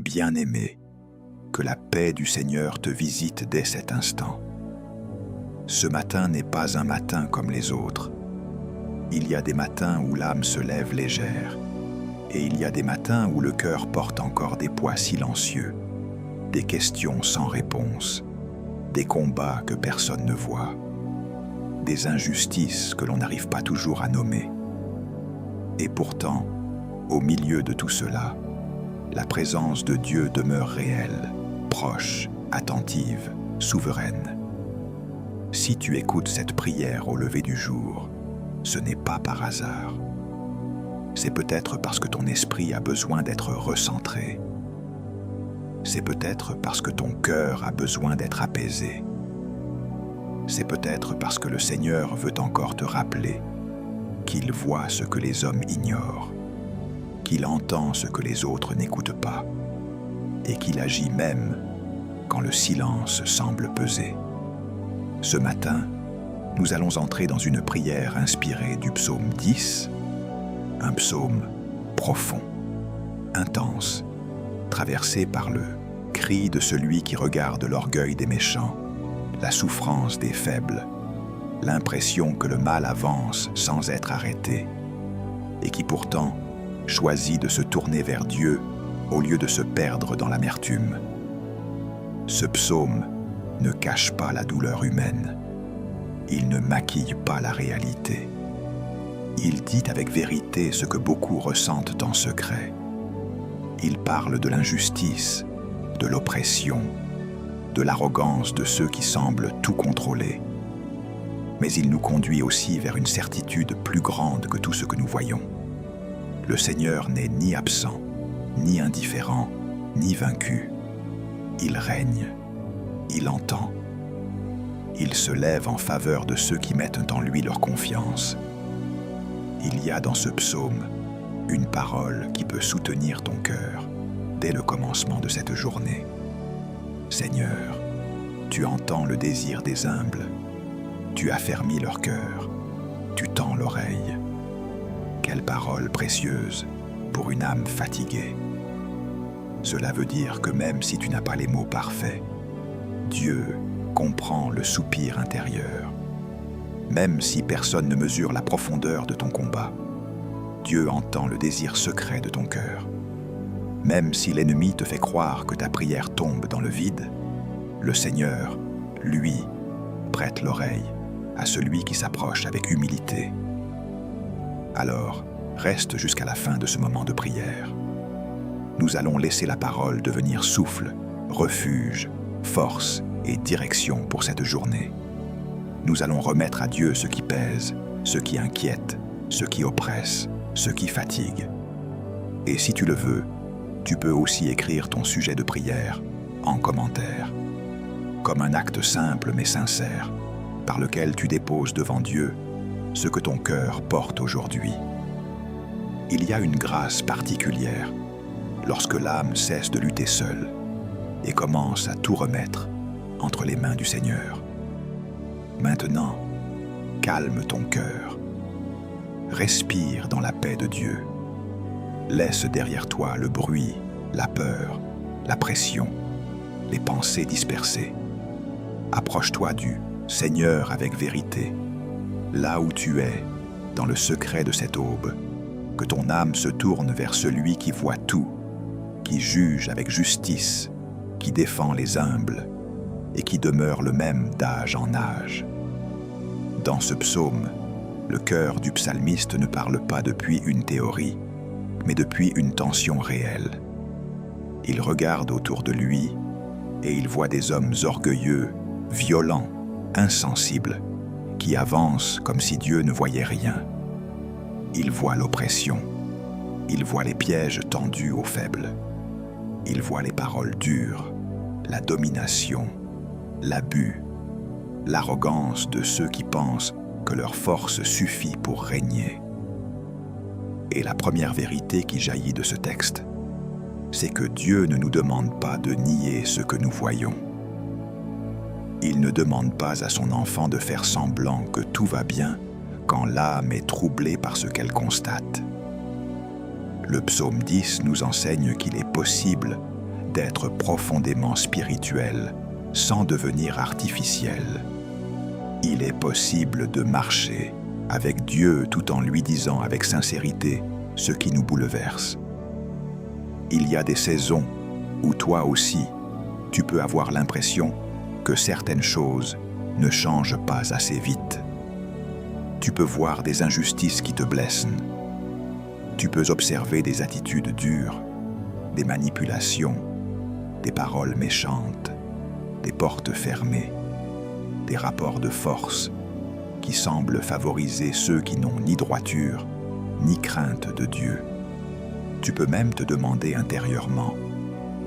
bien-aimé, que la paix du Seigneur te visite dès cet instant. Ce matin n'est pas un matin comme les autres. Il y a des matins où l'âme se lève légère, et il y a des matins où le cœur porte encore des poids silencieux, des questions sans réponse, des combats que personne ne voit, des injustices que l'on n'arrive pas toujours à nommer. Et pourtant, au milieu de tout cela, la présence de Dieu demeure réelle, proche, attentive, souveraine. Si tu écoutes cette prière au lever du jour, ce n'est pas par hasard. C'est peut-être parce que ton esprit a besoin d'être recentré. C'est peut-être parce que ton cœur a besoin d'être apaisé. C'est peut-être parce que le Seigneur veut encore te rappeler qu'il voit ce que les hommes ignorent, qu'il entend ce que les autres n'écoutent pas, et qu'il agit même quand le silence semble peser. Ce matin, nous allons entrer dans une prière inspirée du psaume 10, un psaume profond, intense, traversé par le cri de celui qui regarde l'orgueil des méchants, la souffrance des faibles, l'impression que le mal avance sans être arrêté, et qui pourtant choisit de se tourner vers Dieu au lieu de se perdre dans l'amertume. Ce psaume ne cache pas la douleur humaine. Il ne maquille pas la réalité. Il dit avec vérité ce que beaucoup ressentent en secret. Il parle de l'injustice, de l'oppression, de l'arrogance de ceux qui semblent tout contrôler. Mais il nous conduit aussi vers une certitude plus grande que tout ce que nous voyons. Le Seigneur n'est ni absent, ni indifférent, ni vaincu. Il règne, il entend. Il se lève en faveur de ceux qui mettent en lui leur confiance. Il y a dans ce psaume une parole qui peut soutenir ton cœur dès le commencement de cette journée. Seigneur, tu entends le désir des humbles, tu affermis leur cœur, tu tends l'oreille. Quelle parole précieuse pour une âme fatiguée. Cela veut dire que même si tu n'as pas les mots parfaits, Dieu comprend le soupir intérieur. Même si personne ne mesure la profondeur de ton combat, Dieu entend le désir secret de ton cœur. Même si l'ennemi te fait croire que ta prière tombe dans le vide, le Seigneur, lui, prête l'oreille à celui qui s'approche avec humilité. Alors, reste jusqu'à la fin de ce moment de prière. Nous allons laisser la parole devenir souffle, refuge, force et direction pour cette journée. Nous allons remettre à Dieu ce qui pèse, ce qui inquiète, ce qui oppresse, ce qui fatigue. Et si tu le veux, tu peux aussi écrire ton sujet de prière en commentaire, comme un acte simple mais sincère, par lequel tu déposes devant Dieu ce que ton cœur porte aujourd'hui. Il y a une grâce particulière lorsque l'âme cesse de lutter seule et commence à tout remettre entre les mains du Seigneur. Maintenant, calme ton cœur. Respire dans la paix de Dieu. Laisse derrière toi le bruit, la peur, la pression, les pensées dispersées. Approche-toi du Seigneur avec vérité. Là où tu es, dans le secret de cette aube, que ton âme se tourne vers celui qui voit tout, qui juge avec justice, qui défend les humbles et qui demeure le même d'âge en âge. Dans ce psaume, le cœur du psalmiste ne parle pas depuis une théorie, mais depuis une tension réelle. Il regarde autour de lui et il voit des hommes orgueilleux, violents, insensibles, qui avancent comme si Dieu ne voyait rien. Il voit l'oppression, il voit les pièges tendus aux faibles, il voit les paroles dures, la domination, l'abus, l'arrogance de ceux qui pensent que leur force suffit pour régner. Et la première vérité qui jaillit de ce texte, c'est que Dieu ne nous demande pas de nier ce que nous voyons. Il ne demande pas à son enfant de faire semblant que tout va bien quand l'âme est troublée par ce qu'elle constate. Le psaume 10 nous enseigne qu'il est possible d'être profondément spirituel sans devenir artificiel. Il est possible de marcher avec Dieu tout en lui disant avec sincérité ce qui nous bouleverse. Il y a des saisons où toi aussi, tu peux avoir l'impression que certaines choses ne changent pas assez vite. Tu peux voir des injustices qui te blessent. Tu peux observer des attitudes dures, des manipulations, des paroles méchantes, des portes fermées, des rapports de force qui semblent favoriser ceux qui n'ont ni droiture, ni crainte de Dieu. Tu peux même te demander intérieurement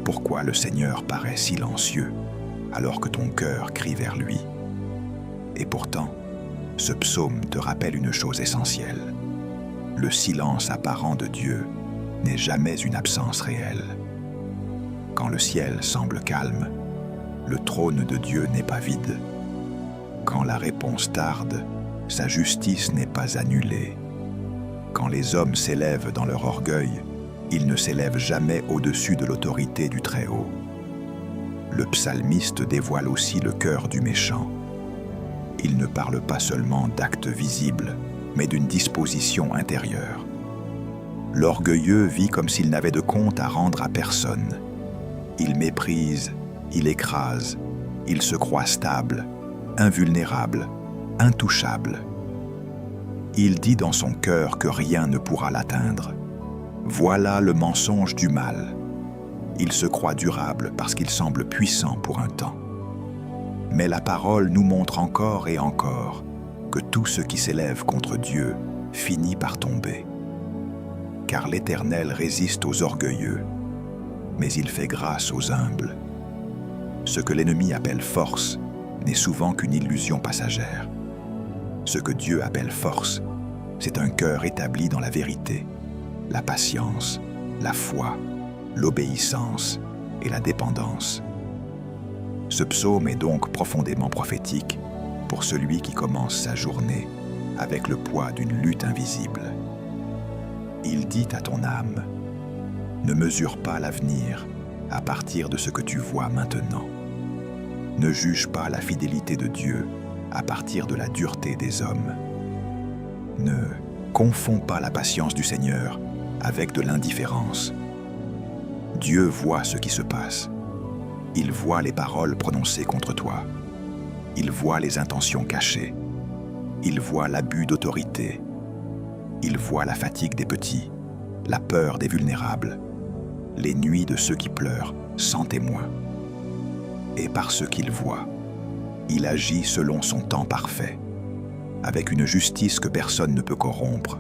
pourquoi le Seigneur paraît silencieux alors que ton cœur crie vers lui. Et pourtant, ce psaume te rappelle une chose essentielle. Le silence apparent de Dieu n'est jamais une absence réelle. Quand le ciel semble calme, le trône de Dieu n'est pas vide. Quand la réponse tarde, sa justice n'est pas annulée. Quand les hommes s'élèvent dans leur orgueil, ils ne s'élèvent jamais au-dessus de l'autorité du Très-Haut. Le psalmiste dévoile aussi le cœur du méchant. Il ne parle pas seulement d'actes visibles, mais d'une disposition intérieure. L'orgueilleux vit comme s'il n'avait de compte à rendre à personne. Il méprise, il écrase, il se croit stable, invulnérable, intouchable. Il dit dans son cœur que rien ne pourra l'atteindre. Voilà le mensonge du mal. Il se croit durable parce qu'il semble puissant pour un temps. Mais la parole nous montre encore et encore que tout ce qui s'élève contre Dieu finit par tomber. Car l'Éternel résiste aux orgueilleux, mais il fait grâce aux humbles. Ce que l'ennemi appelle force n'est souvent qu'une illusion passagère. Ce que Dieu appelle force, c'est un cœur établi dans la vérité, la patience, la foi, l'obéissance et la dépendance. Ce psaume est donc profondément prophétique pour celui qui commence sa journée avec le poids d'une lutte invisible. Il dit à ton âme, ne mesure pas l'avenir à partir de ce que tu vois maintenant. Ne juge pas la fidélité de Dieu à partir de la dureté des hommes. Ne confonds pas la patience du Seigneur avec de l'indifférence. Dieu voit ce qui se passe. Il voit les paroles prononcées contre toi. Il voit les intentions cachées. Il voit l'abus d'autorité. Il voit la fatigue des petits, la peur des vulnérables, les nuits de ceux qui pleurent sans témoin. Et par ce qu'il voit, il agit selon son temps parfait, avec une justice que personne ne peut corrompre.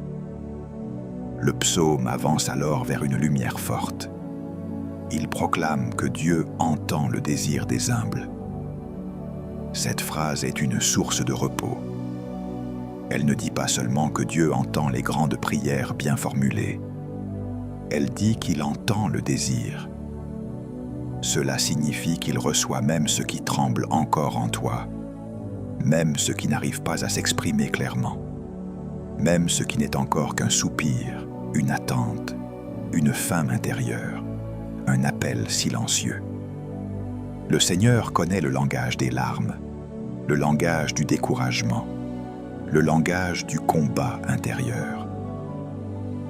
Le psaume avance alors vers une lumière forte. Il proclame que Dieu entend le désir des humbles. Cette phrase est une source de repos. Elle ne dit pas seulement que Dieu entend les grandes prières bien formulées. Elle dit qu'il entend le désir. Cela signifie qu'il reçoit même ce qui tremble encore en toi, même ce qui n'arrive pas à s'exprimer clairement, même ce qui n'est encore qu'un soupir, une attente, une faim intérieure, un appel silencieux. Le Seigneur connaît le langage des larmes, le langage du découragement, le langage du combat intérieur.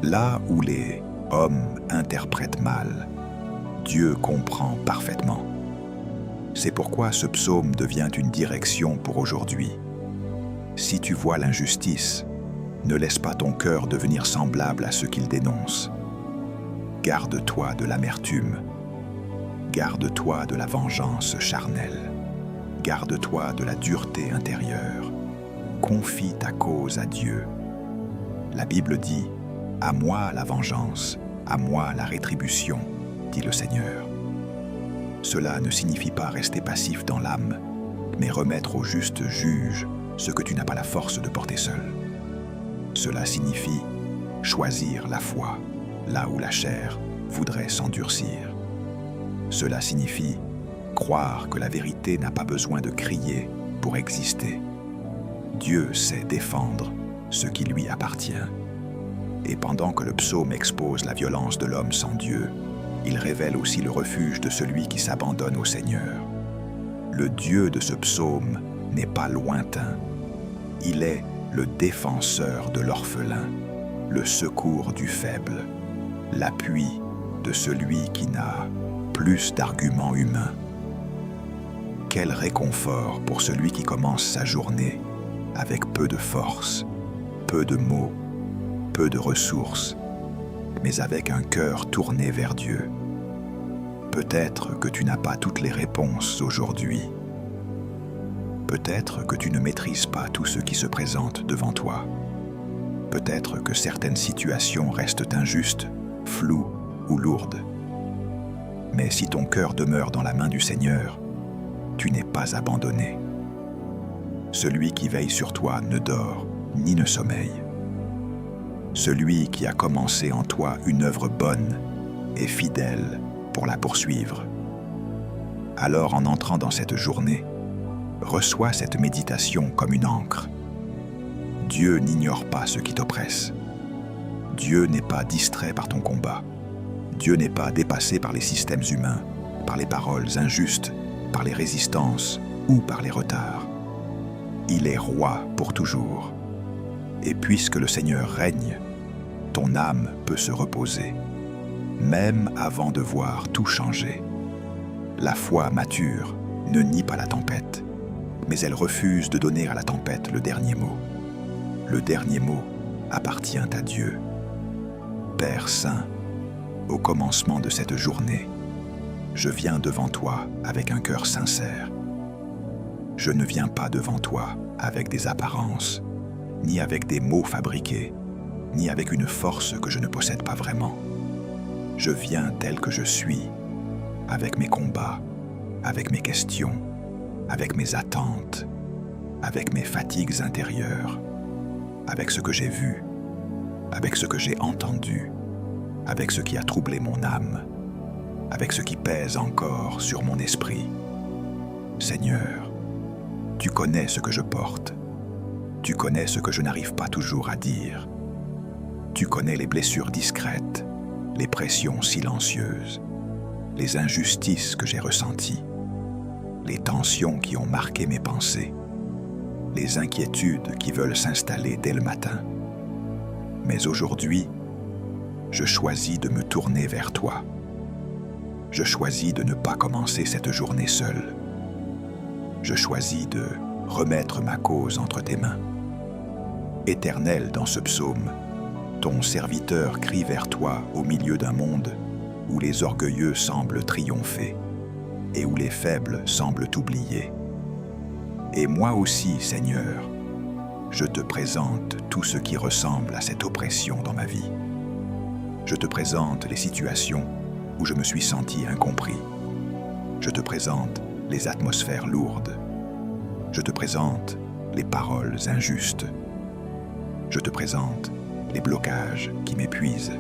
Là où les hommes interprètent mal, Dieu comprend parfaitement. C'est pourquoi ce psaume devient une direction pour aujourd'hui. Si tu vois l'injustice, ne laisse pas ton cœur devenir semblable à ce qu'il dénonce. Garde-toi de l'amertume. Garde-toi de la vengeance charnelle. Garde-toi de la dureté intérieure. Confie ta cause à Dieu. La Bible dit « À moi la vengeance, à moi la rétribution », dit le Seigneur. Cela ne signifie pas rester passif dans l'âme, mais remettre au juste juge ce que tu n'as pas la force de porter seul. Cela signifie choisir la foi là où la chair voudrait s'endurcir. Cela signifie croire que la vérité n'a pas besoin de crier pour exister. Dieu sait défendre ce qui lui appartient. Et pendant que le psaume expose la violence de l'homme sans Dieu, il révèle aussi le refuge de celui qui s'abandonne au Seigneur. Le Dieu de ce psaume n'est pas lointain. Il est le défenseur de l'orphelin, le secours du faible, l'appui de celui qui n'a plus d'arguments humains. Quel réconfort pour celui qui commence sa journée avec peu de force, peu de mots, peu de ressources, mais avec un cœur tourné vers Dieu. Peut-être que tu n'as pas toutes les réponses aujourd'hui. Peut-être que tu ne maîtrises pas tout ce qui se présente devant toi. Peut-être que certaines situations restent injustes, floues ou lourdes. Mais si ton cœur demeure dans la main du Seigneur, tu n'es pas abandonné. Celui qui veille sur toi ne dort ni ne sommeille. Celui qui a commencé en toi une œuvre bonne est fidèle pour la poursuivre. Alors, en entrant dans cette journée, reçois cette méditation comme une ancre. Dieu n'ignore pas ce qui t'oppresse. Dieu n'est pas distrait par ton combat. Dieu n'est pas dépassé par les systèmes humains, par les paroles injustes, par les résistances ou par les retards. Il est roi pour toujours. Et puisque le Seigneur règne, ton âme peut se reposer, même avant de voir tout changer. La foi mature ne nie pas la tempête, mais elle refuse de donner à la tempête le dernier mot. Le dernier mot appartient à Dieu. Père saint, au commencement de cette journée, je viens devant toi avec un cœur sincère. Je ne viens pas devant toi avec des apparences, ni avec des mots fabriqués, ni avec une force que je ne possède pas vraiment. Je viens tel que je suis, avec mes combats, avec mes questions, avec mes attentes, avec mes fatigues intérieures, avec ce que j'ai vu, avec ce que j'ai entendu, avec ce qui a troublé mon âme, avec ce qui pèse encore sur mon esprit. Seigneur, tu connais ce que je porte. Tu connais ce que je n'arrive pas toujours à dire. Tu connais les blessures discrètes, les pressions silencieuses, les injustices que j'ai ressenties, les tensions qui ont marqué mes pensées, les inquiétudes qui veulent s'installer dès le matin. Mais aujourd'hui, je choisis de me tourner vers toi. Je choisis de ne pas commencer cette journée seule. Je choisis de remettre ma cause entre tes mains. Éternel, dans ce psaume, ton serviteur crie vers toi au milieu d'un monde où les orgueilleux semblent triompher et où les faibles semblent oublier. Et moi aussi, Seigneur, je te présente tout ce qui ressemble à cette oppression dans ma vie. Je te présente les situations où je me suis senti incompris. Je te présente les atmosphères lourdes. Je te présente les paroles injustes. Je te présente les blocages qui m'épuisent.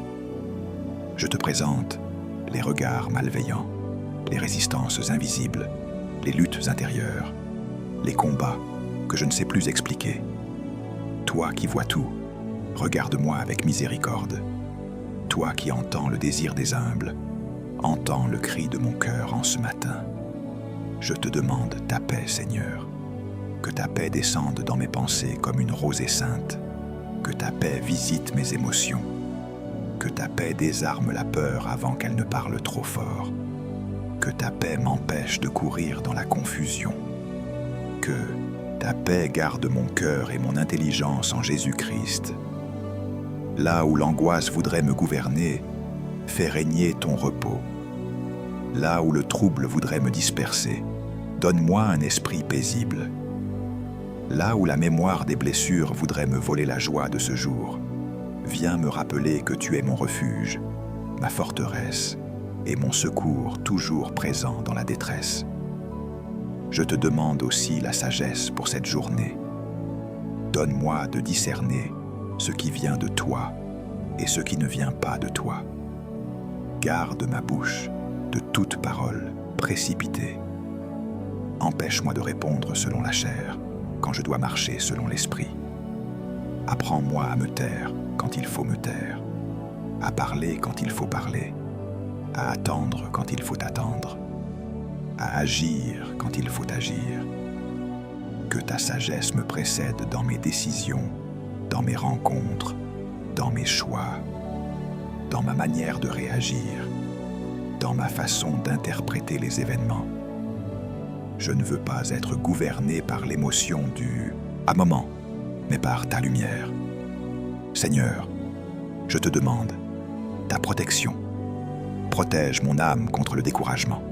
Je te présente les regards malveillants, les résistances invisibles, les luttes intérieures, les combats que je ne sais plus expliquer. Toi qui vois tout, regarde-moi avec miséricorde. Toi qui entends le désir des humbles, entends le cri de mon cœur en ce matin. Je te demande ta paix, Seigneur. Que ta paix descende dans mes pensées comme une rosée sainte. Que ta paix visite mes émotions. Que ta paix désarme la peur avant qu'elle ne parle trop fort. Que ta paix m'empêche de courir dans la confusion. Que ta paix garde mon cœur et mon intelligence en Jésus-Christ. Là où l'angoisse voudrait me gouverner, fais régner ton repos. Là où le trouble voudrait me disperser, donne-moi un esprit paisible. Là où la mémoire des blessures voudrait me voler la joie de ce jour, viens me rappeler que tu es mon refuge, ma forteresse et mon secours toujours présent dans la détresse. Je te demande aussi la sagesse pour cette journée. Donne-moi de discerner ce qui vient de toi et ce qui ne vient pas de toi. Garde ma bouche de toute parole précipitée. Empêche-moi de répondre selon la chair quand je dois marcher selon l'esprit. Apprends-moi à me taire quand il faut me taire, à parler quand il faut parler, à attendre quand il faut attendre, à agir quand il faut agir. Que ta sagesse me précède dans mes décisions, dans mes rencontres, dans mes choix, dans ma manière de réagir, dans ma façon d'interpréter les événements. Je ne veux pas être gouverné par l'émotion du « à moment », mais par ta lumière. Seigneur, je te demande ta protection. Protège mon âme contre le découragement.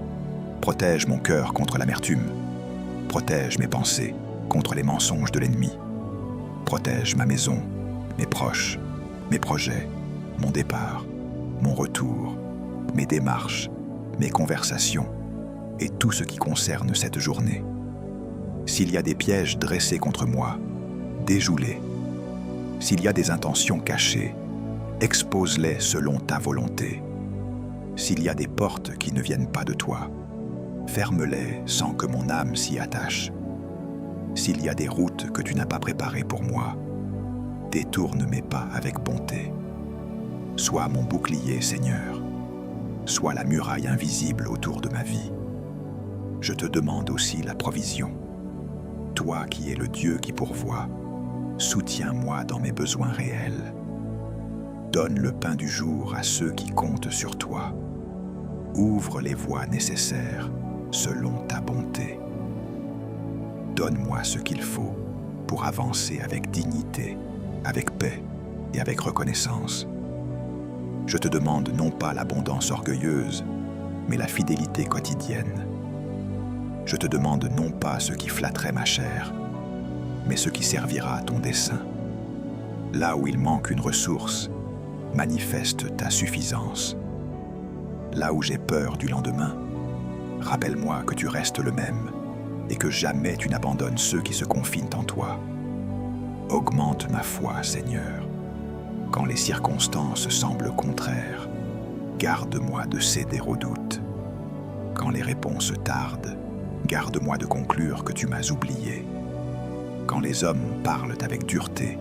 Protège mon cœur contre l'amertume. Protège mes pensées contre les mensonges de l'ennemi. Protège ma maison, mes proches, mes projets, mon départ, mon retour, mes démarches, mes conversations et tout ce qui concerne cette journée. S'il y a des pièges dressés contre moi, déjoue-les. S'il y a des intentions cachées, expose-les selon ta volonté. S'il y a des portes qui ne viennent pas de toi, ferme-les sans que mon âme s'y attache. S'il y a des routes que tu n'as pas préparées pour moi, détourne mes pas avec bonté. Sois mon bouclier, Seigneur. Sois la muraille invisible autour de ma vie. Je te demande aussi la provision. Toi qui es le Dieu qui pourvoit, soutiens-moi dans mes besoins réels. Donne le pain du jour à ceux qui comptent sur toi. Ouvre les voies nécessaires selon ta bonté. Donne-moi ce qu'il faut pour avancer avec dignité, avec paix et avec reconnaissance. Je te demande non pas l'abondance orgueilleuse, mais la fidélité quotidienne. Je te demande non pas ce qui flatterait ma chair, mais ce qui servira à ton dessein. Là où il manque une ressource, manifeste ta suffisance. Là où j'ai peur du lendemain, rappelle-moi que tu restes le même et que jamais tu n'abandonnes ceux qui se confinent en toi. Augmente ma foi, Seigneur. Quand les circonstances semblent contraires, garde-moi de céder au doute. Quand les réponses tardent, garde-moi de conclure que tu m'as oublié. Quand les hommes parlent avec dureté,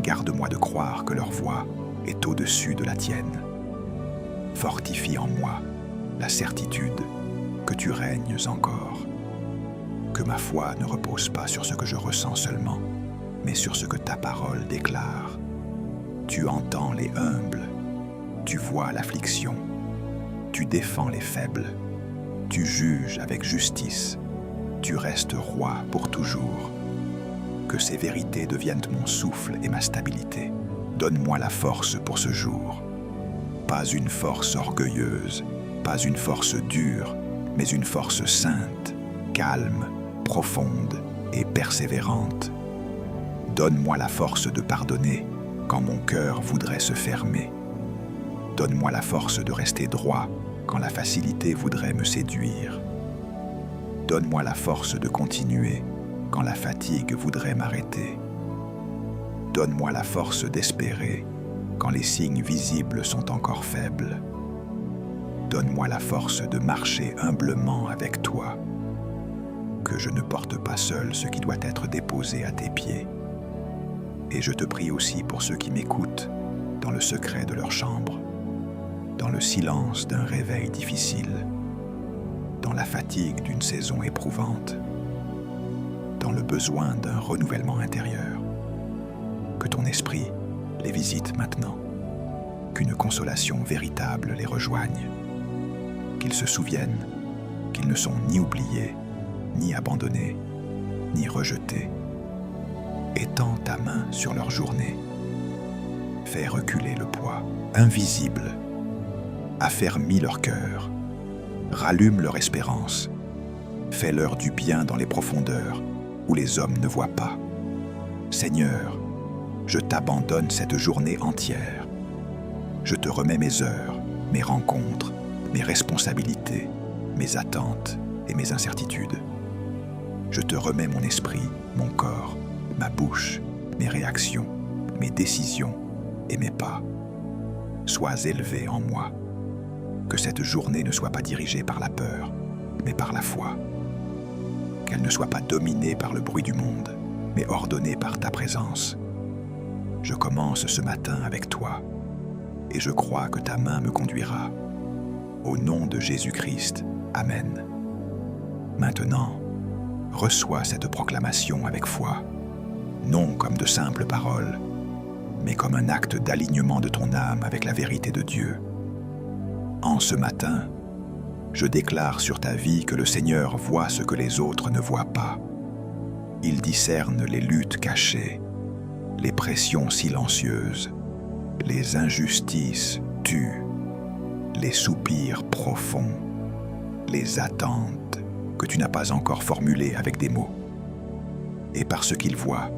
garde-moi de croire que leur voix est au-dessus de la tienne. Fortifie en moi la certitude que tu règnes encore. Que ma foi ne repose pas sur ce que je ressens seulement, mais sur ce que ta parole déclare. Tu entends les humbles, tu vois l'affliction, tu défends les faibles, tu juges avec justice, tu restes roi pour toujours. Que ces vérités deviennent mon souffle et ma stabilité. Donne-moi la force pour ce jour. Pas une force orgueilleuse, pas une force dure, mais une force sainte, calme, profonde et persévérante. Donne-moi la force de pardonner quand mon cœur voudrait se fermer. Donne-moi la force de rester droit quand la facilité voudrait me séduire. Donne-moi la force de continuer quand la fatigue voudrait m'arrêter. Donne-moi la force d'espérer quand les signes visibles sont encore faibles. Donne-moi la force de marcher humblement avec toi, que je ne porte pas seul ce qui doit être déposé à tes pieds. Et je te prie aussi pour ceux qui m'écoutent dans le secret de leur chambre, dans le silence d'un réveil difficile, dans la fatigue d'une saison éprouvante, dans le besoin d'un renouvellement intérieur. Que ton esprit les visite maintenant, qu'une consolation véritable les rejoigne, qu'ils se souviennent qu'ils ne sont ni oubliés, ni abandonnés, ni rejetés. Étends ta main sur leur journée. Fais reculer le poids invisible. Affermis leur cœur. Rallume leur espérance. Fais-leur du bien dans les profondeurs où les hommes ne voient pas. Seigneur, je t'abandonne cette journée entière. Je te remets mes heures, mes rencontres, mes responsabilités, mes attentes et mes incertitudes. Je te remets mon esprit, mon corps, ma bouche, mes réactions, mes décisions et mes pas. Sois élevé en moi. Que cette journée ne soit pas dirigée par la peur, mais par la foi. Qu'elle ne soit pas dominée par le bruit du monde, mais ordonnée par ta présence. Je commence ce matin avec toi, et je crois que ta main me conduira. au nom de Jésus-Christ. Amen. Maintenant, reçois cette proclamation avec foi, non comme de simples paroles, mais comme un acte d'alignement de ton âme avec la vérité de Dieu. En ce matin, je déclare sur ta vie que le Seigneur voit ce que les autres ne voient pas. Il discerne les luttes cachées, les pressions silencieuses, les injustices tues, les soupirs profonds, les attentes que tu n'as pas encore formulées avec des mots. Et parce qu'il voit,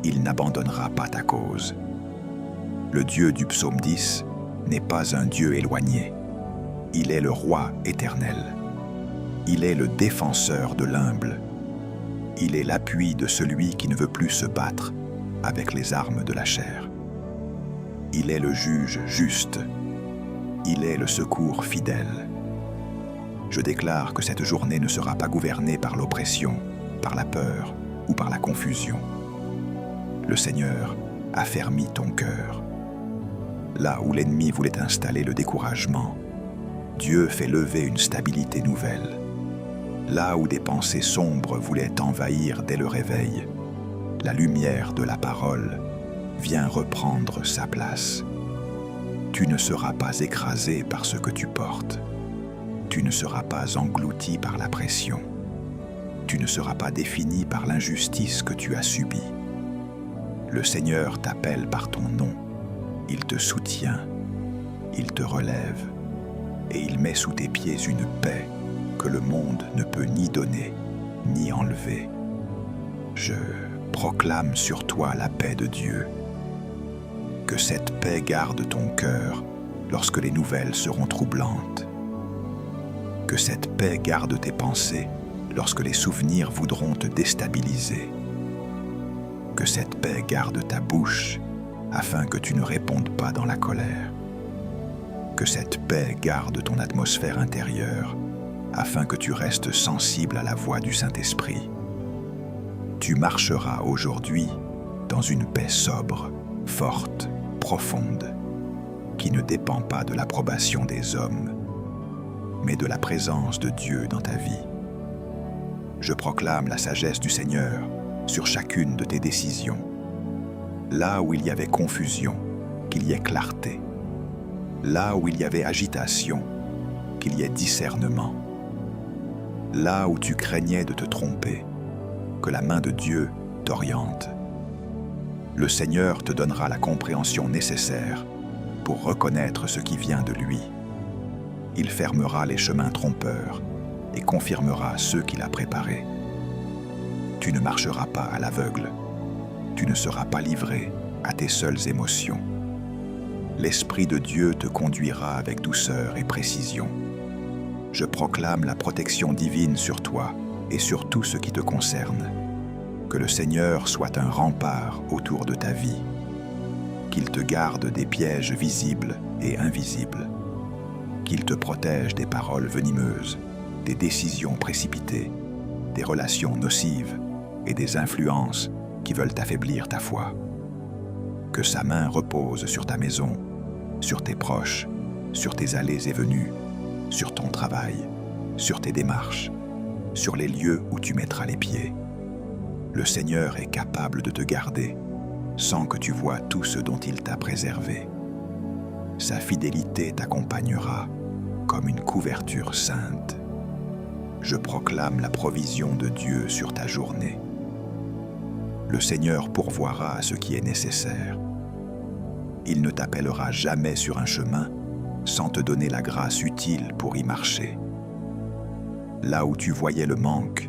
il n'abandonnera pas ta cause. Le Dieu du psaume 10 n'est pas un Dieu éloigné. Il est le roi éternel. Il est le défenseur de l'humble. Il est l'appui de celui qui ne veut plus se battre avec les armes de la chair. Il est le juge juste. Il est le secours fidèle. Je déclare que cette journée ne sera pas gouvernée par l'oppression, par la peur ou par la confusion. Le Seigneur affermit ton cœur. Là où l'ennemi voulait installer le découragement, Dieu fait lever une stabilité nouvelle. Là où des pensées sombres voulaient t'envahir dès le réveil, la lumière de la parole vient reprendre sa place. Tu ne seras pas écrasé par ce que tu portes. Tu ne seras pas englouti par la pression. Tu ne seras pas défini par l'injustice que tu as subie. Le Seigneur t'appelle par ton nom. Il te soutient, il te relève, et il met sous tes pieds une paix que le monde ne peut ni donner, ni enlever. Je proclame sur toi la paix de Dieu. Que cette paix garde ton cœur lorsque les nouvelles seront troublantes. Que cette paix garde tes pensées lorsque les souvenirs voudront te déstabiliser. Que cette paix garde ta bouche afin que tu ne répondes pas dans la colère. Que cette paix garde ton atmosphère intérieure, afin que tu restes sensible à la voix du Saint-Esprit. Tu marcheras aujourd'hui dans une paix sobre, forte, profonde, qui ne dépend pas de l'approbation des hommes, mais de la présence de Dieu dans ta vie. Je proclame la sagesse du Seigneur sur chacune de tes décisions. Là où il y avait confusion, qu'il y ait clarté. Là où il y avait agitation, qu'il y ait discernement. Là où tu craignais de te tromper, que la main de Dieu t'oriente. Le Seigneur te donnera la compréhension nécessaire pour reconnaître ce qui vient de lui. Il fermera les chemins trompeurs et confirmera ceux qu'il a préparés. Tu ne marcheras pas à l'aveugle. Tu ne seras pas livré à tes seules émotions. L'Esprit de Dieu te conduira avec douceur et précision. Je proclame la protection divine sur toi et sur tout ce qui te concerne. Que le Seigneur soit un rempart autour de ta vie. Qu'il te garde des pièges visibles et invisibles. Qu'il te protège des paroles venimeuses, des décisions précipitées, des relations nocives et des influences qui veulent affaiblir ta foi. Que sa main repose sur ta maison, sur tes proches, sur tes allées et venues, sur ton travail, sur tes démarches, sur les lieux où tu mettras les pieds. Le Seigneur est capable de te garder sans que tu vois tout ce dont il t'a préservé. Sa fidélité t'accompagnera comme une couverture sainte. Je proclame la provision de Dieu sur ta journée. Le Seigneur pourvoira à ce qui est nécessaire. Il ne t'appellera jamais sur un chemin sans te donner la grâce utile pour y marcher. Là où tu voyais le manque,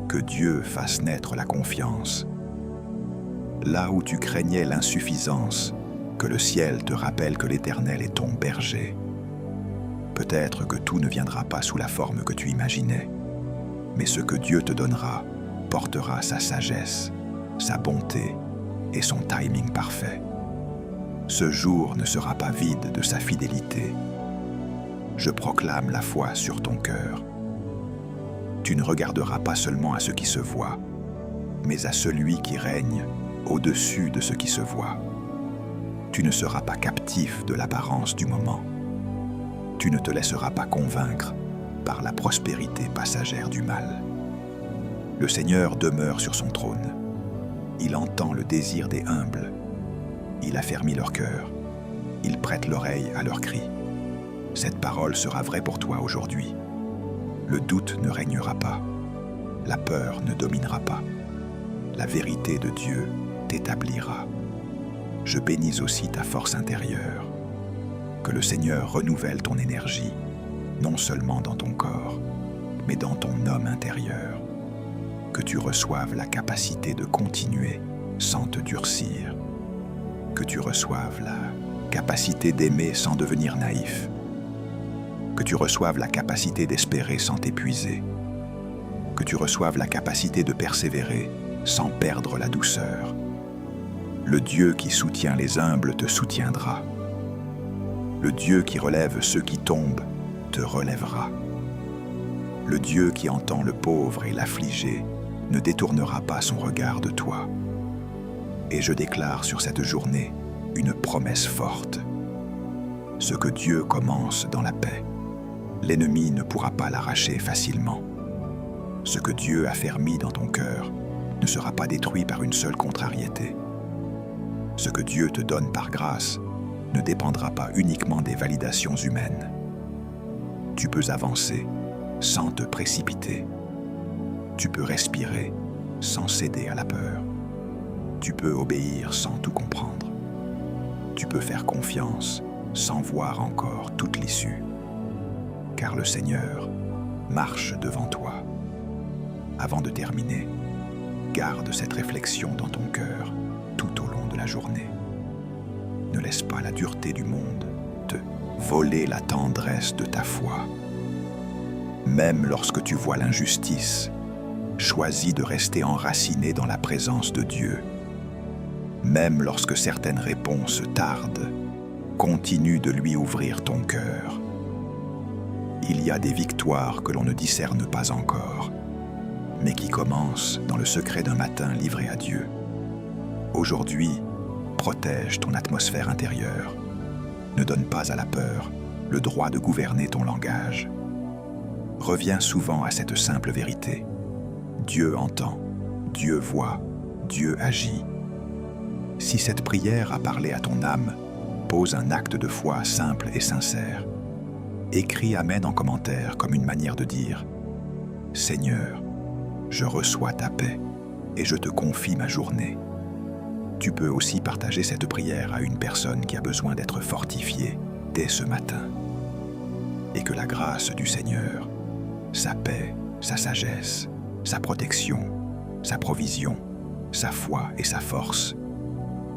que Dieu fasse naître la confiance. Là où tu craignais l'insuffisance, que le ciel te rappelle que l'Éternel est ton berger. Peut-être que tout ne viendra pas sous la forme que tu imaginais, mais ce que Dieu te donnera portera sa sagesse, sa bonté et son timing parfait. Ce jour ne sera pas vide de sa fidélité. Je proclame la foi sur ton cœur. Tu ne regarderas pas seulement à ce qui se voit, mais à celui qui règne au-dessus de ce qui se voit. Tu ne seras pas captif de l'apparence du moment. Tu ne te laisseras pas convaincre par la prospérité passagère du mal. Le Seigneur demeure sur son trône. Il entend le désir des humbles. Il affermit leur cœur. Il prête l'oreille à leurs cris. Cette parole sera vraie pour toi aujourd'hui. Le doute ne régnera pas. La peur ne dominera pas. La vérité de Dieu t'établira. Je bénis aussi ta force intérieure. Que le Seigneur renouvelle ton énergie, non seulement dans ton corps, mais dans ton homme intérieur. Que tu reçoives la capacité de continuer sans te durcir. Que tu reçoives la capacité d'aimer sans devenir naïf. Que tu reçoives la capacité d'espérer sans t'épuiser. Que tu reçoives la capacité de persévérer sans perdre la douceur. Le Dieu qui soutient les humbles te soutiendra. Le Dieu qui relève ceux qui tombent te relèvera. Le Dieu qui entend le pauvre et l'affligé ne détournera pas son regard de toi. Et je déclare sur cette journée une promesse forte. Ce que Dieu commence dans la paix, l'ennemi ne pourra pas l'arracher facilement. Ce que Dieu a fermi dans ton cœur ne sera pas détruit par une seule contrariété. Ce que Dieu te donne par grâce ne dépendra pas uniquement des validations humaines. Tu peux avancer sans te précipiter. Tu peux respirer sans céder à la peur. Tu peux obéir sans tout comprendre. Tu peux faire confiance sans voir encore toute l'issue. Car le Seigneur marche devant toi. Avant de terminer, garde cette réflexion dans ton cœur tout au long de la journée. Ne laisse pas la dureté du monde te voler la tendresse de ta foi. Même lorsque tu vois l'injustice, choisis de rester enraciné dans la présence de Dieu. Même lorsque certaines réponses tardent, continue de lui ouvrir ton cœur. Il y a des victoires que l'on ne discerne pas encore, mais qui commencent dans le secret d'un matin livré à Dieu. Aujourd'hui, protège ton atmosphère intérieure. Ne donne pas à la peur le droit de gouverner ton langage. Reviens souvent à cette simple vérité. Dieu entend, Dieu voit, Dieu agit. Si cette prière a parlé à ton âme, pose un acte de foi simple et sincère. Écris Amen en commentaire comme une manière de dire « Seigneur, je reçois ta paix et je te confie ma journée ». Tu peux aussi partager cette prière à une personne qui a besoin d'être fortifiée dès ce matin. Et que la grâce du Seigneur, sa paix, sa sagesse, sa protection, sa provision, sa foi et sa force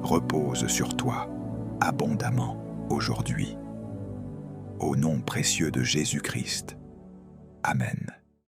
reposent sur toi abondamment aujourd'hui. Au nom précieux de Jésus-Christ. Amen.